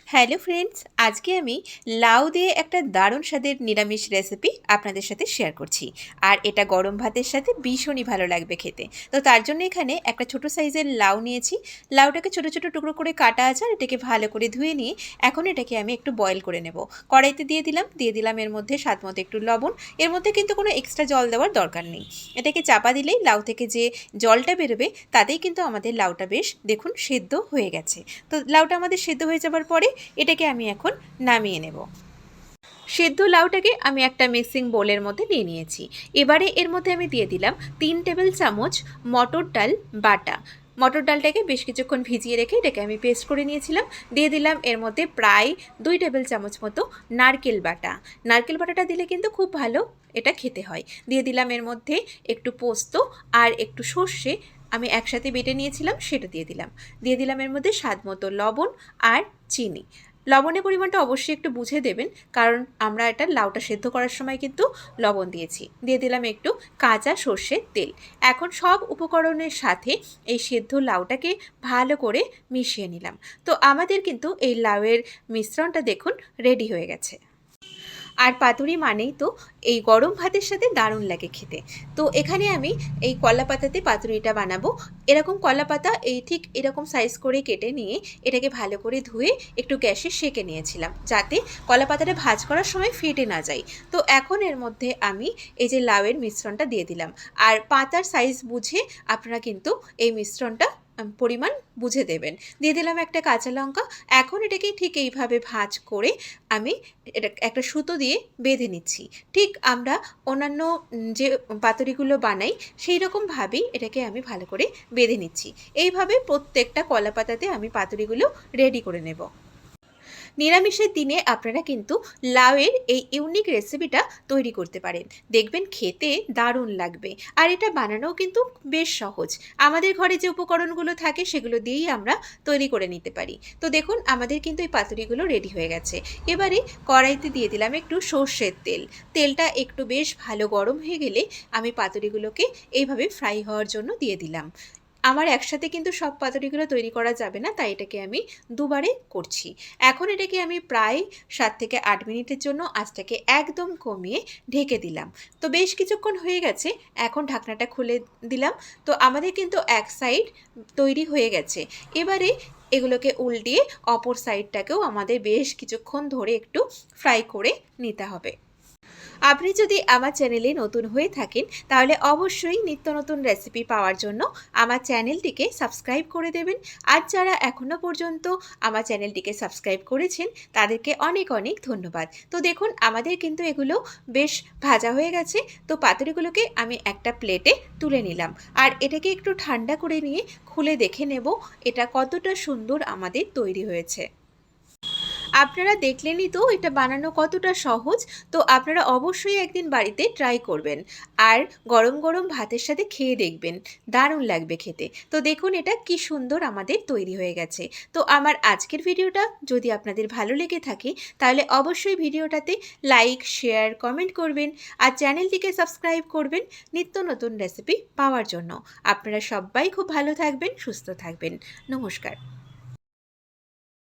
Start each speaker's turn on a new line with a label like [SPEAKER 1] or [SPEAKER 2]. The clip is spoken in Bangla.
[SPEAKER 1] হ্যালো ফ্রেন্ডস, আজকে আমি লাউ দিয়ে একটা দারুণ স্বাদের নিরামিষ রেসিপি আপনাদের সাথে শেয়ার করছি। আর এটা গরম ভাতের সাথে ভীষণই ভালো লাগবে খেতে। তো তার জন্য এখানে একটা ছোট সাইজের লাউ নিয়েছি। লাউটাকে ছোট ছোট টুকরো করে কাটা আছে, আর এটাকে ভালো করে ধুয়ে নিয়ে এখন এটাকে আমি একটু বয়েল করে নেব। কড়াইতে দিয়ে দিলাম এর মধ্যে স্বাদ মতো একটু লবণ। এর মধ্যে কিন্তু কোনো এক্সট্রা জল দেওয়ার দরকার নেই। এটাকে চাপা দিলেই লাউ থেকে যে জলটা বেরোবে তাতেই কিন্তু আমাদের লাউটা বেশ দেখুন সেদ্ধ হয়ে গেছে। তো লাউটা আমাদের সেদ্ধ হয়ে যাবার পরে এটাকে আমি এখন নামিয়ে নেব। সেদ্ধ লাউটাকে আমি একটা মিক্সিং বোলের মধ্যে নিয়ে নিয়েছি। এবারে এর মধ্যে আমি দিয়ে দিলাম 3 টেবিল চামচ মটর ডাল বাটা। মটর ডালটাকে বেশ কিছুক্ষণ ভিজিয়ে রেখে এটাকে আমি পেস্ট করে নিয়েছিলাম। দিয়ে দিলাম এর মধ্যে প্রায় 2 টেবিল চামচ মতো নারকেল বাটা। নারকেল বাটাটা দিলে কিন্তু খুব ভালো এটা খেতে হয়। দিয়ে দিলাম এর মধ্যে একটু পোস্ত আর একটু সর্ষে আমি একসাথে বেটে নিয়েছিলাম, সেটা দিয়ে দিলাম এর মধ্যে স্বাদ মতো লবণ আর চিনি। লবণের পরিমাণটা অবশ্যই একটু বুঝে দেবেন, কারণ আমরা এটা লাউটা সেদ্ধ করার সময় কিন্তু লবণ দিয়েছি। দিয়ে দিলাম একটু কাঁচা সর্ষের তেল। এখন সব উপকরণের সাথে এই সেদ্ধ লাউটাকে ভালো করে মিশিয়ে নিলাম। তো আমাদের কিন্তু এই লাউয়ের মিশ্রণটা দেখুন রেডি হয়ে গেছে। আর পাতুরি মানেই তো এই গরম ভাতের সাথে দারুণ লাগে খেতে। তো এখানে আমি এই কলা পাতাতে পাতুরিটা বানাবো। এরকম কলা পাতা ঠিক এরকম সাইজ করে কেটে নিয়ে এটাকে ভালো করে ধুয়ে একটু গ্যাসে সেঁকে নিয়েছিলাম, যাতে কলা পাতাটা ভাজ করার সময় ফেটে না যায়। তো এখন এর মধ্যে আমি এই যে লাউয়ের মিশ্রণটা দিয়ে দিলাম। আর পাতার সাইজ বুঝে আপনারা কিন্তু এই মিশ্রণটা পরিমাণ বুঝে দেবেন। দিয়ে দিলাম একটা কাঁচা লঙ্কা। এখন এটাকে ঠিক এইভাবে ভাঁজ করে আমি এটা একটা সুতো দিয়ে বেঁধে নিচ্ছি। ঠিক আমরা অন্যান্য যে পাতুরিগুলো বানাই সেই রকমভাবেই এটাকে আমি ভালো করে বেঁধে নিচ্ছি। এইভাবে প্রত্যেকটা কলা পাতাতে আমি পাতুরিগুলো রেডি করে নেব। নিরামিষের দিনে আপনারা কিন্তু লাউয়ের এই ইউনিক রেসিপিটা তৈরি করতে পারেন। দেখবেন খেতে দারুণ লাগবে। আর এটা বানানোও কিন্তু বেশ সহজ। আমাদের ঘরে যে উপকরণগুলো থাকে সেগুলো দিয়েই আমরা তৈরি করে নিতে পারি। তো দেখুন আমাদের কিন্তু এই পাতুরিগুলো রেডি হয়ে গেছে। এবারে কড়াইতে দিয়ে দিলাম একটু সর্ষের তেল। তেলটা একটু বেশ ভালো গরম হয়ে গেলে আমি পাতুরিগুলোকে এইভাবে ফ্রাই হওয়ার জন্য দিয়ে দিলাম। আমার একসাথে কিন্তু সব পাতুরিগুলো তৈরি করা যাবে না, তাই এটাকে আমি দুবারে করছি। এখন এটাকে আমি প্রায় 7 থেকে 8 মিনিটের জন্য আঁচটাকে একদম কমিয়ে ঢেকে দিলাম। তো বেশ কিছুক্ষণ হয়ে গেছে, এখন ঢাকনাটা খুলে দিলাম। তো আমাদের কিন্তু এক সাইড তৈরি হয়ে গেছে। এবারে এগুলোকে উল্টিয়ে অপর সাইডটাকেও আমাদের বেশ কিছুক্ষণ ধরে একটু ফ্রাই করে নিতে হবে। আপনি যদি আমার চ্যানেলে নতুন হয়ে থাকেন তাহলে অবশ্যই নিত্য নতুন রেসিপি পাওয়ার জন্য আমার চ্যানেলটিকে সাবস্ক্রাইব করে দেবেন। আর যারা এখনও পর্যন্ত আমার চ্যানেলটিকে সাবস্ক্রাইব করেছেন তাদেরকে অনেক অনেক ধন্যবাদ। তো দেখুন আমাদের কিন্তু এগুলো বেশ ভাজা হয়ে গেছে। তো পাতুরিগুলোকে আমি একটা প্লেটে তুলে নিলাম। আর এটাকে একটু ঠান্ডা করে নিয়ে খুলে দেখে নেব এটা কতটা সুন্দর আমাদের তৈরি হয়েছে। আপনারা দেখলেনই তো এটা বানানো কতটা সহজ। তো আপনারা অবশ্যই একদিন বাড়িতে ট্রাই করবেন। আর গরম গরম ভাতের সাথে খেয়ে দেখবেন, দারুণ লাগবে খেতে। তো দেখুন এটা কি সুন্দর আমাদের তৈরি হয়ে গেছে। তো আমার আজকের ভিডিওটা যদি আপনাদের ভালো লেগে থাকে তাহলে অবশ্যই ভিডিওটাতে লাইক, শেয়ার, কমেন্ট করবেন। আর চ্যানেলটিকে সাবস্ক্রাইব করবেন নিত্য নতুন রেসিপি পাওয়ার জন্য। আপনারা সবাই খুব ভালো থাকবেন, সুস্থ থাকবেন। নমস্কার।